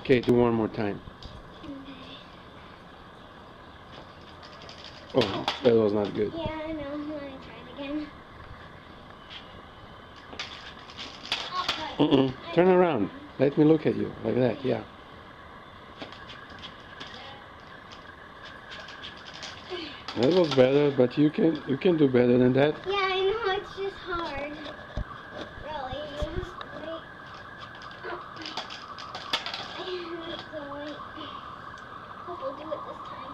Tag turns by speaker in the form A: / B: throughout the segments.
A: Okay, do one more time. Oh, that was not good.
B: Yeah, I know. Let me try it again.
A: Turn around. Let me look at you. Like that, yeah. That was better, but you can do better than that.
B: Yeah, I know. It's just hard. Really. You just wait. So wait. Hope we'll do it this time.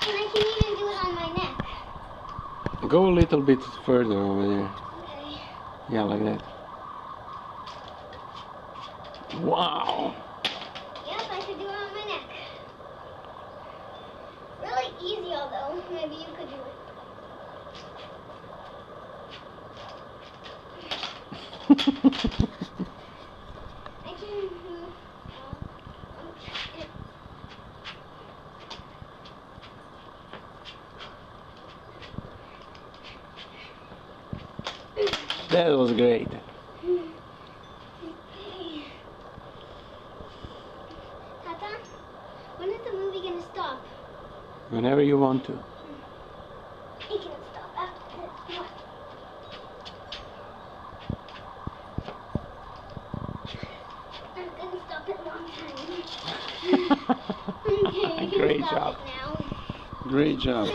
B: And I can even do it on my neck.
A: Go a little bit further over there.
B: Okay.
A: Yeah, like that. Wow.
B: Yep, I could do it on my neck. Really easy, although. Maybe you could do it. I can.
A: That was great.
B: Tata, when is the movie gonna stop?
A: Whenever you want to.
B: It can stop after this. I'm gonna stop it a long time. Okay, you can
A: Great
B: stop
A: job.
B: it now.
A: Great job.